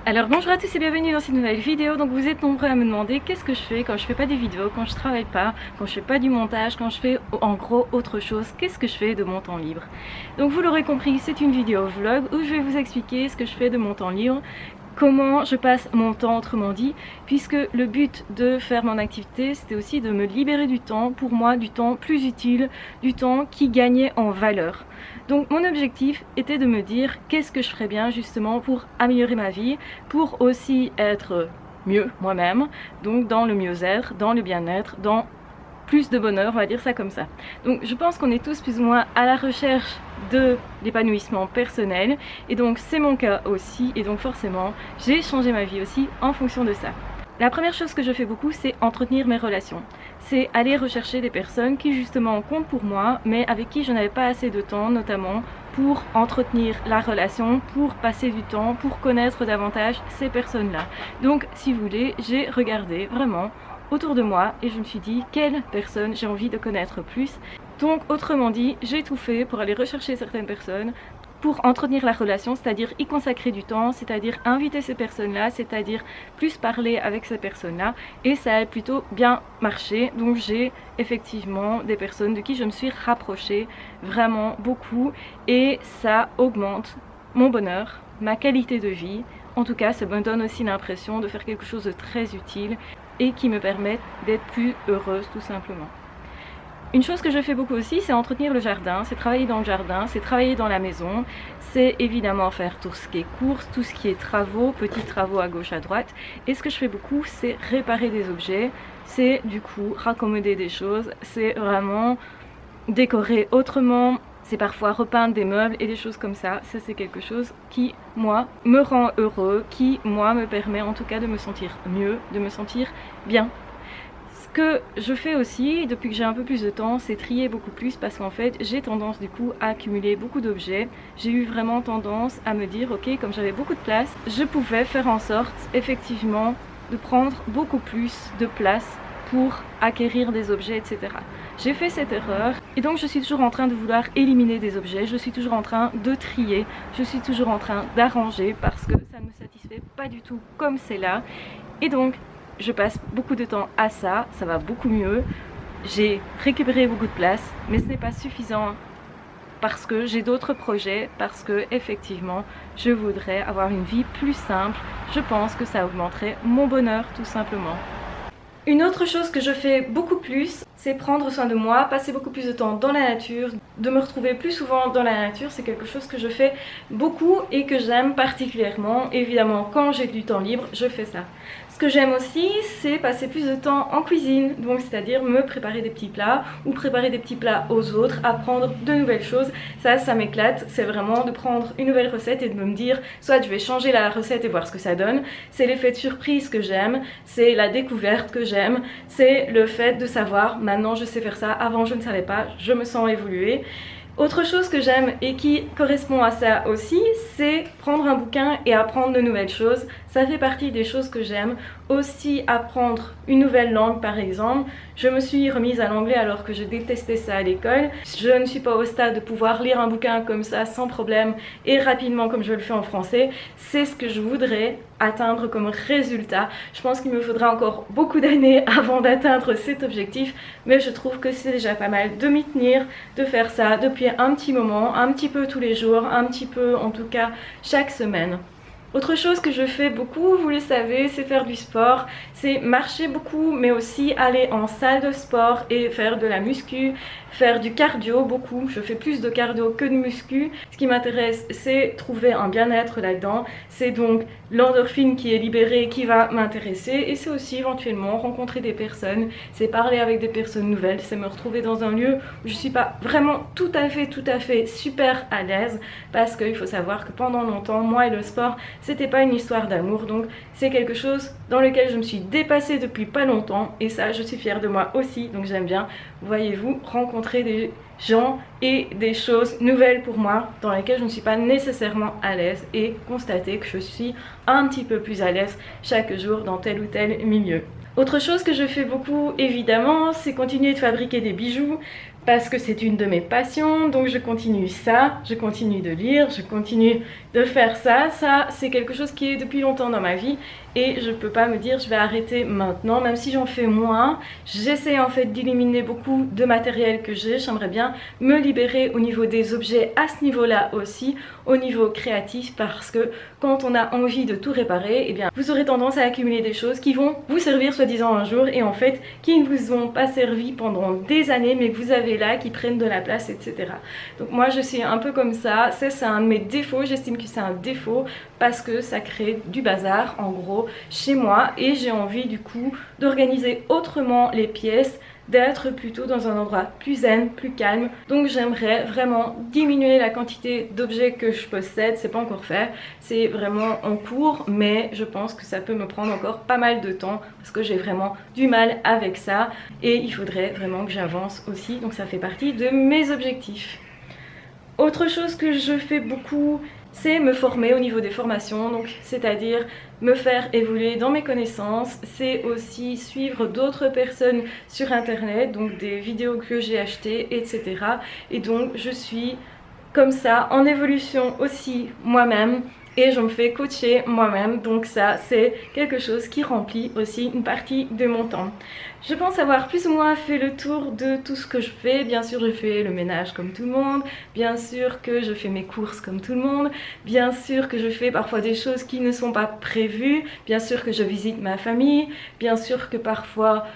Alors bonjour à tous et bienvenue dans cette nouvelle vidéo. Donc vous êtes nombreux à me demander qu'est-ce que je fais quand je fais pas des vidéos, quand je travaille pas, quand je fais pas du montage, quand je fais en gros autre chose, qu'est-ce que je fais de mon temps libre. Donc vous l'aurez compris, c'est une vidéo vlog où je vais vous expliquer ce que je fais de mon temps libre, comment je passe mon temps autrement dit, puisque le but de faire mon activité c'était aussi de me libérer du temps, pour moi du temps plus utile, du temps qui gagnait en valeur. Donc mon objectif était de me dire qu'est-ce que je ferais bien justement pour améliorer ma vie, pour aussi être mieux moi-même, donc dans le mieux-être, dans le bien-être, dans plus de bonheur, on va dire ça comme ça. Donc je pense qu'on est tous plus ou moins à la recherche de l'épanouissement personnel et donc c'est mon cas aussi et donc forcément j'ai changé ma vie aussi en fonction de ça. La première chose que je fais beaucoup, c'est entretenir mes relations. C'est aller rechercher des personnes qui justement comptent pour moi, mais avec qui je n'avais pas assez de temps, notamment pour entretenir la relation, pour passer du temps, pour connaître davantage ces personnes-là. Donc, si vous voulez, j'ai regardé vraiment autour de moi et je me suis dit quelle personne j'ai envie de connaître plus. Donc, autrement dit, j'ai tout fait pour aller rechercher certaines personnes, pour entretenir la relation, c'est-à-dire y consacrer du temps, c'est-à-dire inviter ces personnes-là, c'est-à-dire plus parler avec ces personnes-là, et ça a plutôt bien marché. Donc j'ai effectivement des personnes de qui je me suis rapprochée vraiment beaucoup, et ça augmente mon bonheur, ma qualité de vie. En tout cas, ça me donne aussi l'impression de faire quelque chose de très utile et qui me permet d'être plus heureuse tout simplement. Une chose que je fais beaucoup aussi, c'est entretenir le jardin, c'est travailler dans le jardin, c'est travailler dans la maison, c'est évidemment faire tout ce qui est courses, tout ce qui est travaux, petits travaux à gauche à droite. Et ce que je fais beaucoup, c'est réparer des objets, c'est du coup raccommoder des choses, c'est vraiment décorer autrement, c'est parfois repeindre des meubles et des choses comme ça. Ça c'est quelque chose qui, moi, me rend heureux, qui, moi, me permet en tout cas de me sentir mieux, de me sentir bien. Ce que je fais aussi depuis que j'ai un peu plus de temps, c'est trier beaucoup plus parce qu'en fait j'ai tendance du coup à accumuler beaucoup d'objets. J'ai eu vraiment tendance à me dire ok, comme j'avais beaucoup de place, je pouvais faire en sorte effectivement de prendre beaucoup plus de place pour acquérir des objets, etc. J'ai fait cette erreur et donc je suis toujours en train de vouloir éliminer des objets, je suis toujours en train de trier, je suis toujours en train d'arranger parce que ça ne me satisfait pas du tout comme c'est là. Et donc je passe beaucoup de temps à ça, ça va beaucoup mieux, j'ai récupéré beaucoup de place, mais ce n'est pas suffisant parce que j'ai d'autres projets, parce que effectivement je voudrais avoir une vie plus simple. Je pense que ça augmenterait mon bonheur tout simplement. Une autre chose que je fais beaucoup plus, c'est prendre soin de moi, passer beaucoup plus de temps dans la nature, de me retrouver plus souvent dans la nature. C'est quelque chose que je fais beaucoup et que j'aime particulièrement. Évidemment, quand j'ai du temps libre, je fais ça. Ce que j'aime aussi, c'est passer plus de temps en cuisine, donc c'est-à-dire me préparer des petits plats ou préparer des petits plats aux autres, apprendre de nouvelles choses. Ça m'éclate, c'est vraiment de prendre une nouvelle recette et de me dire soit je vais changer la recette et voir ce que ça donne. C'est l'effet de surprise que j'aime, c'est la découverte que j'aime, c'est le fait de savoir maintenant je sais faire ça, avant je ne savais pas, je me sens évoluer. Autre chose que j'aime et qui correspond à ça aussi, c'est prendre un bouquin et apprendre de nouvelles choses. Ça fait partie des choses que j'aime. Aussi apprendre une nouvelle langue par exemple. Je me suis remise à l'anglais alors que je détestais ça à l'école. Je ne suis pas au stade de pouvoir lire un bouquin comme ça sans problème et rapidement comme je le fais en français. C'est ce que je voudrais atteindre comme résultat. Je pense qu'il me faudra encore beaucoup d'années avant d'atteindre cet objectif, mais je trouve que c'est déjà pas mal de m'y tenir, de faire ça depuis un petit moment, un petit peu tous les jours, un petit peu en tout cas chaque semaine. Autre chose que je fais beaucoup, vous le savez, c'est faire du sport, c'est marcher beaucoup mais aussi aller en salle de sport et faire de la muscu, faire du cardio beaucoup. Je fais plus de cardio que de muscu. Ce qui m'intéresse, c'est trouver un bien-être là-dedans. C'est donc l'endorphine qui est libérée qui va m'intéresser et c'est aussi éventuellement rencontrer des personnes, c'est parler avec des personnes nouvelles, c'est me retrouver dans un lieu où je suis pas vraiment tout à fait super à l'aise parce qu'il faut savoir que pendant longtemps, moi et le sport, c'était pas une histoire d'amour, donc c'est quelque chose dans lequel je me suis dépassée depuis pas longtemps et ça je suis fière de moi aussi, donc j'aime bien, voyez-vous, rencontrer des gens et des choses nouvelles pour moi dans lesquelles je ne suis pas nécessairement à l'aise et constater que je suis un petit peu plus à l'aise chaque jour dans tel ou tel milieu. Autre chose que je fais beaucoup évidemment, c'est continuer de fabriquer des bijoux. parce que c'est une de mes passions, donc je continue ça, je continue de lire, je continue de faire ça. Ça, c'est quelque chose qui est depuis longtemps dans ma vie et je peux pas me dire je vais arrêter maintenant, même si j'en fais moins. J'essaie en fait d'éliminer beaucoup de matériel que j'ai. J'aimerais bien me libérer au niveau des objets à ce niveau-là aussi, au niveau créatif, parce que quand on a envie de tout réparer, eh bien, vous aurez tendance à accumuler des choses qui vont vous servir soi-disant un jour et en fait qui ne vous ont pas servi pendant des années, mais que vous avez là, qui prennent de la place, etc. Donc moi je suis un peu comme ça, c'est un de mes défauts, j'estime que c'est un défaut parce que ça crée du bazar en gros chez moi et j'ai envie du coup d'organiser autrement les pièces, d'être plutôt dans un endroit plus zen, plus calme. Donc j'aimerais vraiment diminuer la quantité d'objets que je possède. C'est pas encore fait, c'est vraiment en cours, mais je pense que ça peut me prendre encore pas mal de temps parce que j'ai vraiment du mal avec ça et il faudrait vraiment que j'avance aussi, donc ça fait partie de mes objectifs. Autre chose que je fais beaucoup, c'est me former au niveau des formations, donc c'est-à-dire me faire évoluer dans mes connaissances. C'est aussi suivre d'autres personnes sur internet, donc des vidéos que j'ai achetées, etc. Et donc je suis comme ça en évolution aussi moi-même et je me fais coacher moi-même, donc ça c'est quelque chose qui remplit aussi une partie de mon temps. Je pense avoir plus ou moins fait le tour de tout ce que je fais. Bien sûr je fais le ménage comme tout le monde, bien sûr que je fais mes courses comme tout le monde, bien sûr que je fais parfois des choses qui ne sont pas prévues, bien sûr que je visite ma famille, bien sûr que parfois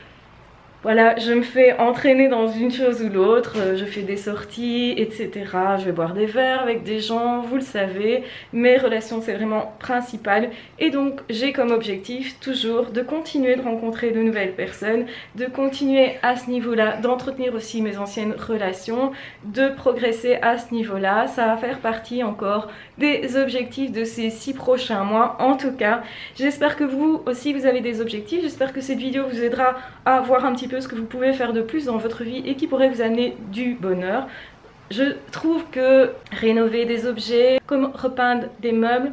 voilà, je me fais entraîner dans une chose ou l'autre, je fais des sorties, etc. Je vais boire des verres avec des gens, vous le savez, mes relations c'est vraiment principal. Et donc j'ai comme objectif toujours de continuer de rencontrer de nouvelles personnes, de continuer à ce niveau-là, d'entretenir aussi mes anciennes relations, de progresser à ce niveau-là. Ça va faire partie encore des objectifs de ces 6 prochains mois en tout cas. J'espère que vous aussi vous avez des objectifs, j'espère que cette vidéo vous aidera à voir un petit peu ce que vous pouvez faire de plus dans votre vie et qui pourrait vous amener du bonheur. Je trouve que rénover des objets, comme repeindre des meubles,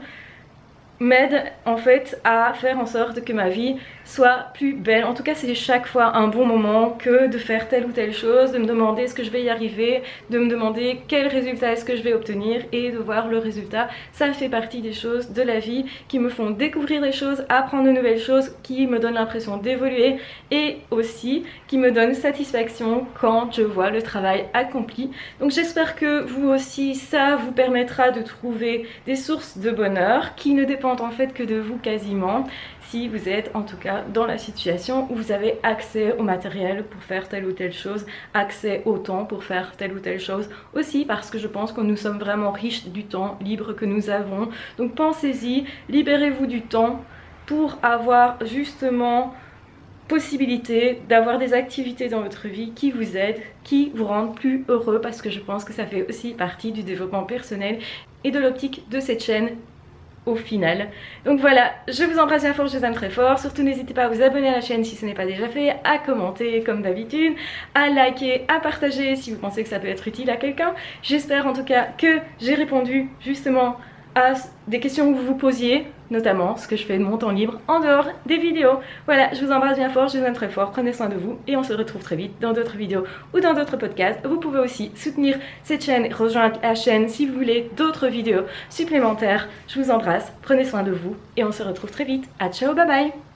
m'aide en fait à faire en sorte que ma vie soit plus belle. En tout cas c'est chaque fois un bon moment que de faire telle ou telle chose, de me demander est-ce que je vais y arriver, de me demander quel résultat est-ce que je vais obtenir et de voir le résultat. Ça fait partie des choses de la vie qui me font découvrir des choses, apprendre de nouvelles choses, qui me donnent l'impression d'évoluer et aussi qui me donnent satisfaction quand je vois le travail accompli. Donc j'espère que vous aussi ça vous permettra de trouver des sources de bonheur qui ne dépendent en fait que de vous quasiment, si vous êtes en tout cas dans la situation où vous avez accès au matériel pour faire telle ou telle chose, accès au temps pour faire telle ou telle chose aussi, parce que je pense que nous sommes vraiment riches du temps libre que nous avons. Donc pensez-y, libérez-vous du temps pour avoir justement possibilité d'avoir des activités dans votre vie qui vous aident, qui vous rendent plus heureux, parce que je pense que ça fait aussi partie du développement personnel et de l'optique de cette chaîne au final. Donc voilà, je vous embrasse bien fort, je vous aime très fort. Surtout n'hésitez pas à vous abonner à la chaîne si ce n'est pas déjà fait, à commenter comme d'habitude, à liker, à partager si vous pensez que ça peut être utile à quelqu'un. J'espère en tout cas que j'ai répondu justement à des questions que vous vous posiez, notamment ce que je fais de mon temps libre en dehors des vidéos. Voilà, je vous embrasse bien fort, je vous aime très fort, prenez soin de vous et on se retrouve très vite dans d'autres vidéos ou dans d'autres podcasts. Vous pouvez aussi soutenir cette chaîne, rejoindre la chaîne si vous voulez d'autres vidéos supplémentaires. Je vous embrasse, prenez soin de vous et on se retrouve très vite. À ciao, bye bye.